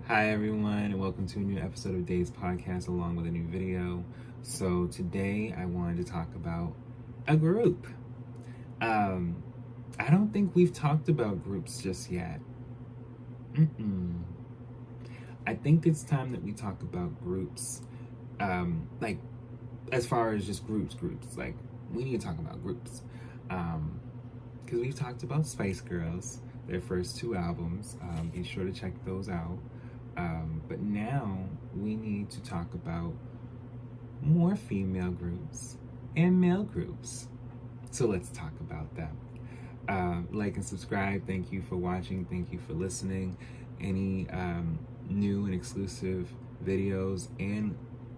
Hi everyone, and welcome to a new episode of Dave's Podcast along with a new video. So today I wanted to talk about a group. I don't think we've talked about groups just yet. I think it's time that we talk about groups. Like as far as just groups. Like we need to talk about groups. Because we've talked about Spice Girls, their first two albums. Be sure to check those out. But now we need to talk about more female groups and male groups. So let's talk about them. Like and subscribe. Thank you for watching. Thank you for listening. Any new and exclusive videos and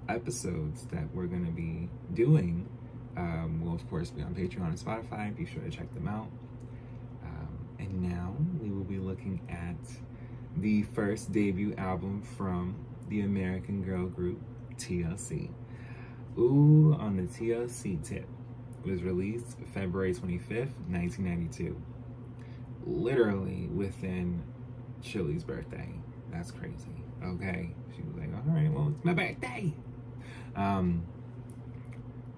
episodes that we're going to be doing will of course be on Patreon and Spotify. Be sure to check them out. And now we will be looking at the first debut album from the American girl group TLC. Ooh, on the TLC tip. It was released February 25th, 1992. Literally within Chili's birthday. That's crazy. Okay. She was like, all right, well, it's my birthday.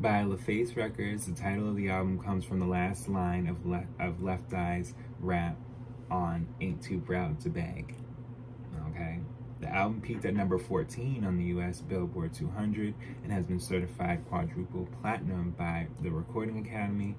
By LaFace Records, the title of the album comes from the last line of Left Eye's rap on Ain't Too Proud to Beg. Okay. The album peaked at number 14 on the US Billboard 200 and has been certified quadruple platinum by the Recording Academy,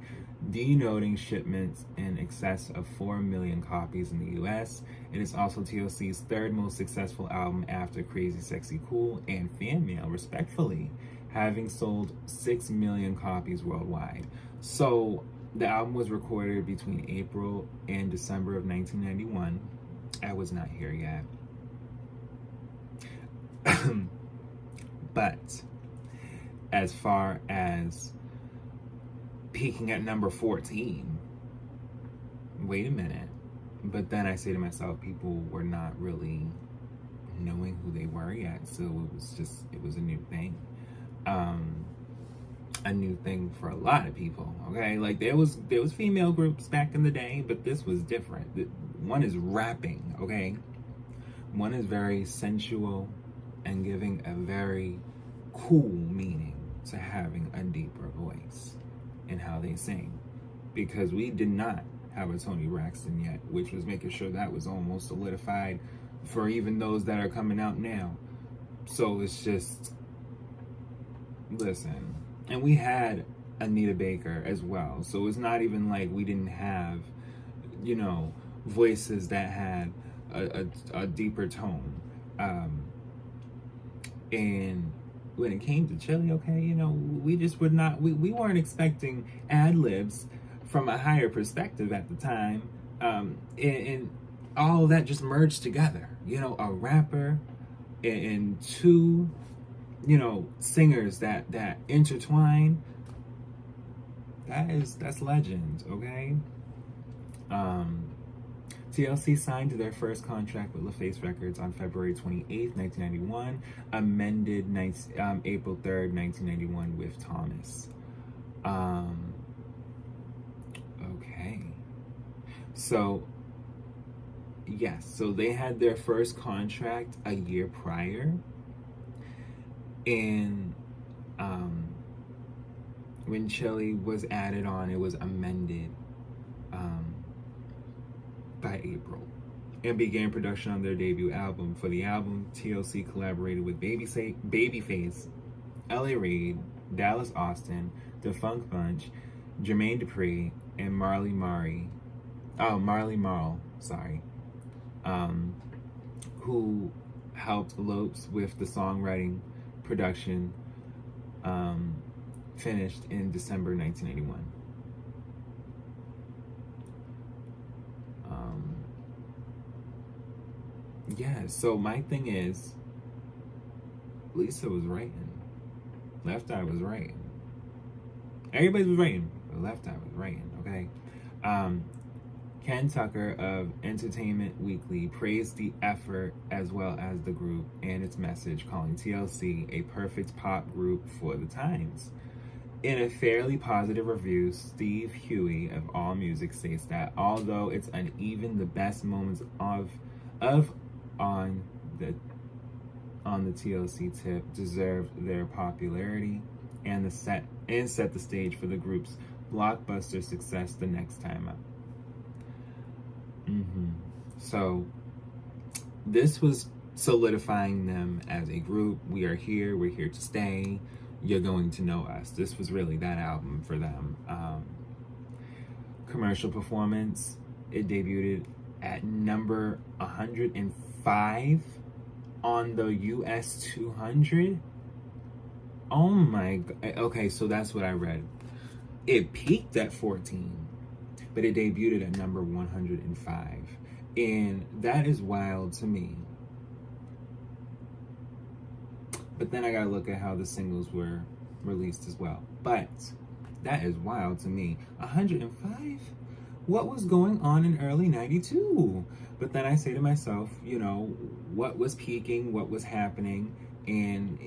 denoting shipments in excess of 4 million copies in the US. It is also TLC's third most successful album after Crazy Sexy Cool and Fan Mail, respectively, having sold 6 million copies worldwide. So the album was recorded between April and December of 1991. I was not here yet. But as far as peaking at number 14, wait a minute. But then I say to myself, people were not really knowing who they were yet, so it was a new thing. A new thing for a lot of people. Okay, like there was female groups back in the day, but this was different. One is rapping. Okay, one is very sensual and giving a very cool meaning to having a deeper voice in how they sing, because we did not have a Toni Braxton yet, which was making sure that was almost solidified for even those that are coming out now. So it's just, listen, and we had Anita Baker as well, so it's not even like we didn't have, voices that had a deeper tone. And when it came to Chili, okay, we just would not, we weren't expecting ad-libs from a higher perspective at the time. And all of that just merged together. A rapper and two, singers that intertwine. That's legend, okay? TLC signed to their first contract with LaFace Records on February 28th, 1991, amended April 3rd, 1991 with Thomas. Okay. So, yes, so they had their first contract a year prior, and when Chili was added on, it was amended by April, and began production on their debut album. For the album, TLC collaborated with Babyface, L.A. Reid, Dallas Austin, The Funk Bunch, Jermaine Dupri, and Marley Marl, who helped Lopes with the songwriting production, finished in December 1981. Yeah, so my thing is, Lisa was writing. Left Eye was writing. Everybody was writing, but Left Eye was writing, okay? Ken Tucker of Entertainment Weekly praised the effort as well as the group and its message, calling TLC a perfect pop group for the times. In a fairly positive review, Steve Huey of AllMusic states that although it's uneven, the best moments of on the TLC tip deserved their popularity and set the stage for the group's blockbuster success the next time out. So this was solidifying them as a group. We are here. We're here to stay. You're going to know us. This was really that album for them. Commercial performance. It debuted at number 105 on the US 200. Oh my God. Okay, so that's what I read. It peaked at 14, but it debuted at number 105. And that is wild to me. But then I gotta look at how the singles were released as well. But that is wild to me. 105? What was going on in early 92? But then I say to myself, what was peaking, what was happening? And,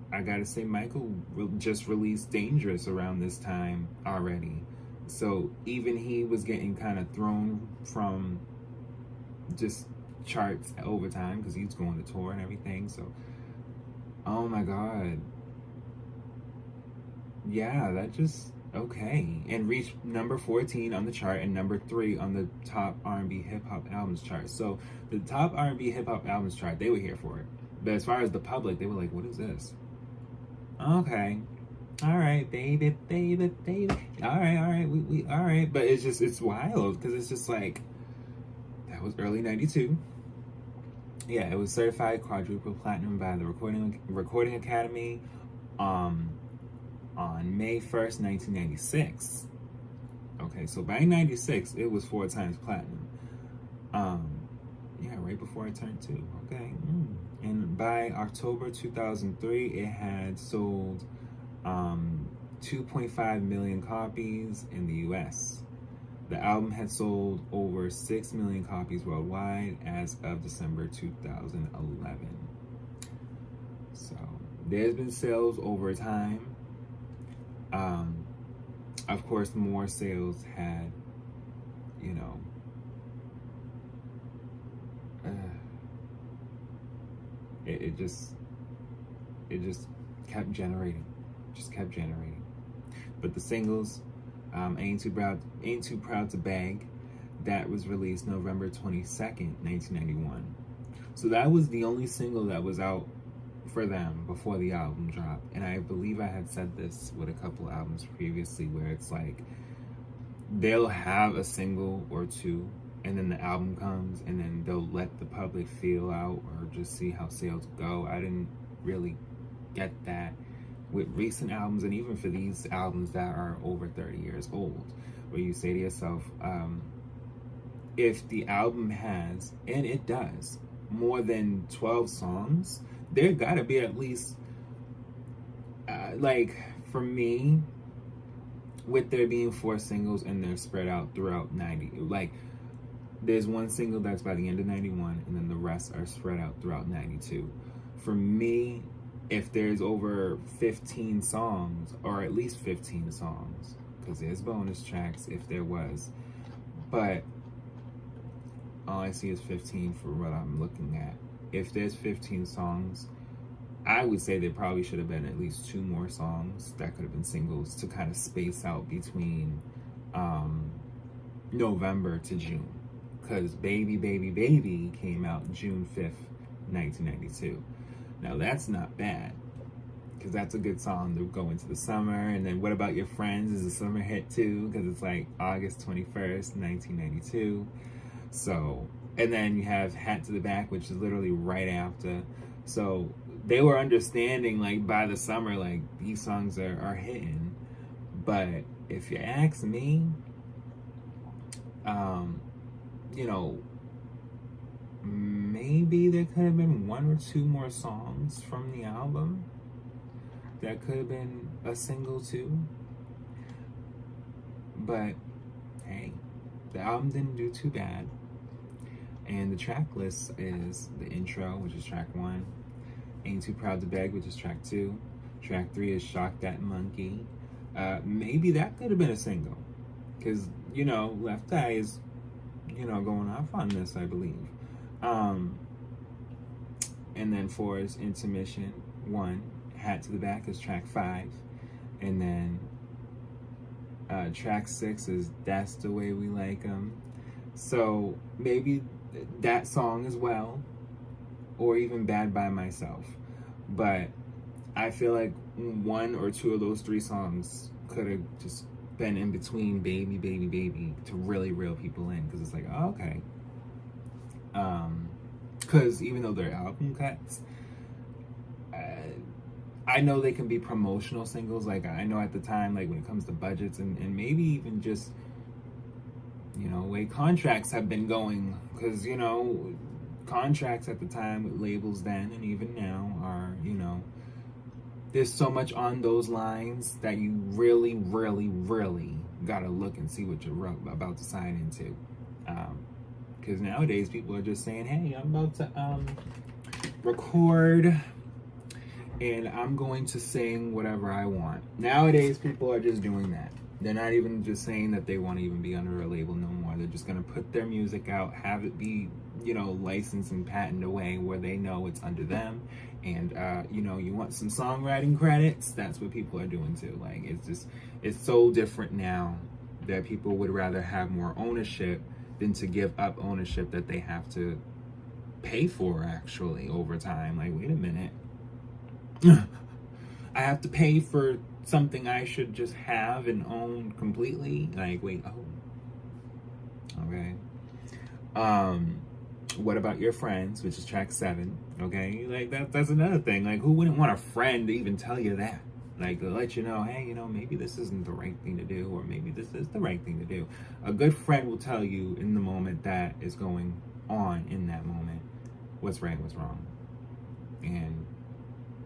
I gotta say Michael just released Dangerous around this time already. So even he was getting kind of thrown from just charts over time because he's going to tour and everything. So, oh my God. Yeah, that just, okay. And reached number 14 on the chart and number 3 on the top R&B hip-hop albums chart. So the top R&B hip-hop albums chart, they were here for it. But as far as the public, they were like, what is this? Okay. All right, baby. All right. We all right. But it's wild because it's just like, that was early 92. Yeah, it was certified quadruple platinum by the Recording Academy on May 1st, 1996. Okay, so by 96, it was 4 times platinum. Yeah, right before I turned 2. Okay. And by October 2003, it had sold 2.5 million copies in the US. The album had sold over 6 million copies worldwide as of December 2011. So there's been sales over time. Of course, more sales had, it just kept generating. But the singles, Ain't Too Proud to Beg, that was released November 22nd, 1991. So that was the only single that was out for them before the album dropped. And I believe I had said this with a couple albums previously where it's like they'll have a single or two and then the album comes and then they'll let the public feel out or just see how sales go. I didn't really get that with recent albums, and even for these albums that are over 30 years old, where you say to yourself, if the album has, and it does, more than 12 songs, there gotta be at least, for me, with there being 4 singles and they're spread out throughout 90, there's one single that's by the end of 91, and then the rest are spread out throughout 92. For me, if there's over 15 songs, or at least 15 songs, because there's bonus tracks if there was, but all I see is 15 for what I'm looking at. If there's 15 songs, I would say there probably should have been at least 2 more songs that could have been singles to kind of space out between November to June. Because Baby Baby Baby came out June 5th, 1992. Now that's not bad, because that's a good song to go into the summer. And then What About Your Friends is a summer hit too, because it's like August 21st, 1992. So, and then you have Hat to the Back, which is literally right after. So they were understanding, by the summer, these songs are hitting. But if you ask me, maybe there could have been 1 or 2 more songs from the album that could have been a single too. But hey, the album didn't do too bad. And the track list is the intro, which is track 1, Ain't Too Proud to Beg, which is track 2, track 3 is Shock That Monkey. Maybe that could have been a single, because Left Eye is going off on this, I believe. And then 4 is Intermission 1. Hat to the Back is track 5. And then track 6 is That's the Way We Like 'Em. So maybe that song as well, or even Bad by Myself. But I feel like 1 or 2 of those 3 songs could have just been in between Baby, Baby, Baby to really reel people in, because it's like, oh, okay. Because even though they're album cuts, I know they can be promotional singles. Like, I know at the time, like when it comes to budgets and maybe even just, you know, way contracts have been going, because, you know, contracts at the time with labels then and even now are, you know, there's so much on those lines that you really, really, really gotta look and see what you're about to sign into. Because nowadays people are just saying, hey, I'm about to record and I'm going to sing whatever I want. Nowadays people are just doing that. They're not even just saying that they want to even be under a label no more. They're just going to put their music out, have it be, you know, licensed and patented away where they know it's under them. And, you know, you want some songwriting credits, that's what people are doing too. Like, it's so different now that people would rather have more ownership than to give up ownership that they have to pay for actually over time. Like, wait a minute. I have to pay for something I should just have and own completely. Like, wait, oh, okay. What about Your Friends, which is track 7? Okay, like that's another thing. Like, who wouldn't want a friend to even tell you that? Like, to let you know, hey, you know, maybe this isn't the right thing to do, or maybe this is the right thing to do. A good friend will tell you in the moment that is going on in that moment what's right, what's wrong, and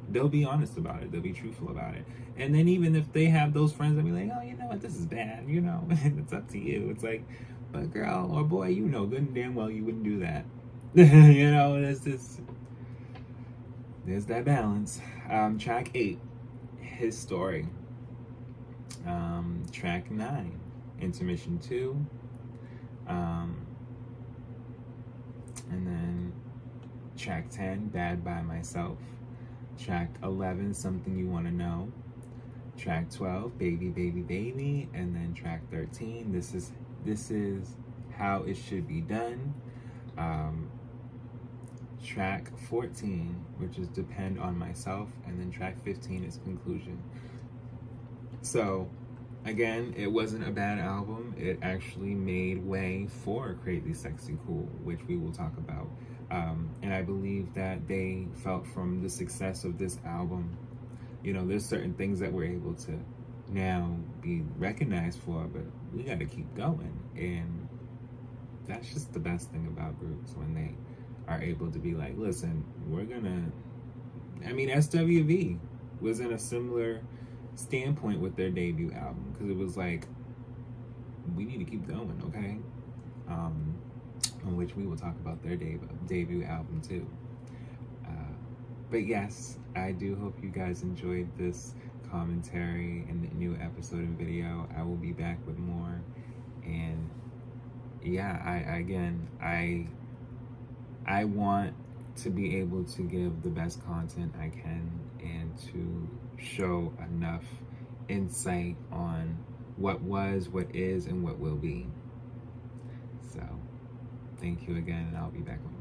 they'll be honest about it. They'll be truthful about it. And then even if they have those friends that be like, oh, you know what, this is bad, you know, it's up to you. It's like, but girl or boy, you know good and damn well you wouldn't do that. You know, there's that balance. Track 8, His Story. Track 9, Intermission 2. And then track 10, Bad by Myself. Track 11, Something You Want to Know. Track 12, Baby, Baby, Baby. And then track 13, This is How It Should Be Done. Track 14, which is Depend on Myself. And then track 15 is Conclusion. So, again, it wasn't a bad album. It actually made way for Crazy Sexy Cool, which we will talk about. And I believe that they felt from the success of this album, you know, there's certain things that we're able to now be recognized for, but we got to keep going. And that's just the best thing about groups, when they are able to be like, listen, we're gonna, I mean, SWV was in a similar standpoint with their debut album, because it was like, we need to keep going, okay? On which we will talk about their debut album too. But yes, I do hope you guys enjoyed this commentary and the new episode and video. I will be back with more. And yeah, I want to be able to give the best content I can and to show enough insight on what was, what is, and what will be. So, thank you again, and I'll be back with more.